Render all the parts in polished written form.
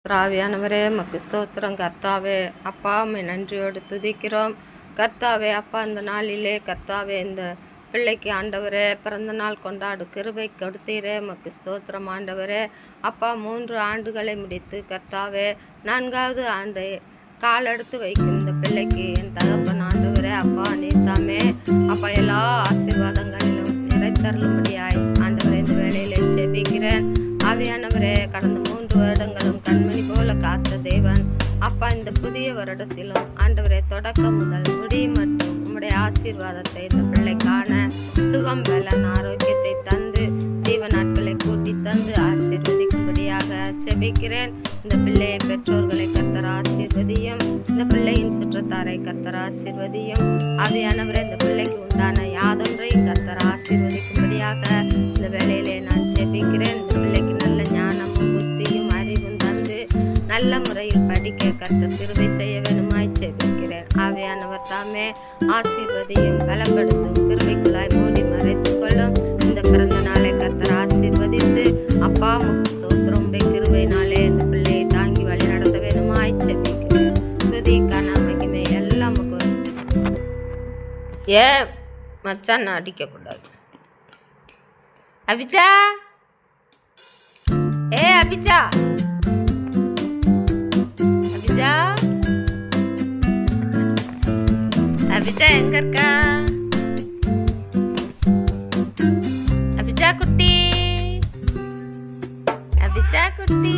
பிராவியானவரே மக்கு ஸ்தோத்திரம். கர்த்தாவே அப்பா உம்மை நன்றியோடு துதிக்கிறோம். கர்த்தாவே அப்பா இந்த நாளிலே கர்த்தாவே இந்த பிள்ளைக்கு ஆண்டவரே பிறந்த நாள் கொண்டாடு கிருபை கொடுத்தீரே மக்கு ஸ்தோத்திரம். ஆண்டவரே அப்பா 3 ஆண்டுகளை முடித்து கர்த்தாவே 4வது ஆண்டு காலெடுத்து வைக்கும் இந்த பிள்ளைக்கு என் தகப்பன் ஆண்டவரே அப்பா நீத்தாமே அப்பா எல்லா ஆசீர்வாதங்களிலும் நிறைத்தருளும்படியாய் ஆண்டவரே இந்த வேளையிலே ஜெபிக்கிறேன். ஆவியானவரே கடந்த 3 வருடங்களும் கண்மணி போல காத்த தேவன் அப்பா இந்த புதிய வருடத்திலும் ஆண்டவரே தொடக்கம் முதல் முடி மற்றும் உம்முடைய ஆசீர்வாதத்தை இந்த பிள்ளை காண சுகம் பலன் ஆரோக்கியத்தை தந்து ஜீவ நாட்களை கூட்டி தந்து ஆசீர்வதிக்கும்படியாக ஜெபிக்கிறேன். இந்த பிள்ளையை பெற்றோர்களை கர்த்தர் ஆசீர்வதியும், இந்த பிள்ளையின் சுற்றத்தாரை கர்த்தர் ஆசீர்வதியும். ஆவியானவரே இந்த பிள்ளைக்கு உண்டான யாதொன்றையும் கர்த்தர் ஆசீர்வதிக்கும்படியாக இந்த வேளையிலே நான் ஜெபிக்கிறேன். இந்த பிள்ளைக்கு நல்ல ஞானமும் புத்தியும் அறிவும் தந்து நல்ல முறையில் படிக்க கர்த்தர் கிருபை செய்ய வேணுமாய் ஜெபிக்கிறேன். ஆவியானவர் தாமே ஆசீர்வதியும், பலப்படுத்தும், கிருபைக்குள்ளாய் மூடி மறைத்துக் கொள்ளும். இந்த பிறந்த நாளை கர்த்தர் ஆசீர்வதித்து அப்பா முக்கு ஸ்தோத்திரம் உடைய கிருபையினாலே இந்த பிள்ளையை தாங்கி வழி நடத்த வேணுமாய் ஜெபிக்கிறேன். துதி கன மகிமை எல்லாம் ஏன் மச்சான் நான் அடிக்கக்கூடாது. அபிச்சா அபிச்சா அபிச்சா அபிச்சா எங்க இருக்கா? அபிச்சா குட்டி, அபிச்சா குட்டி.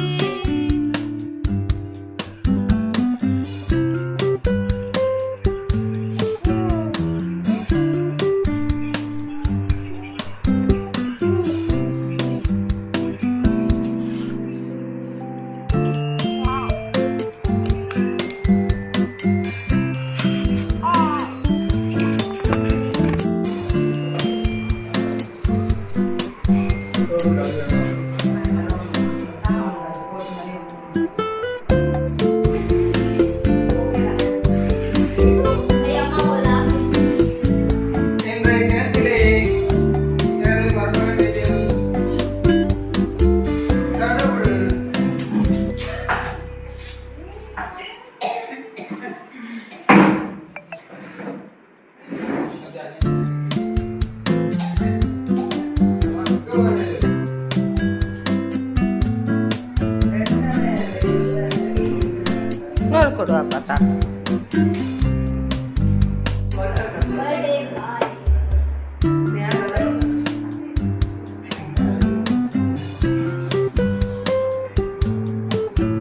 கொடுவா பார்த்தா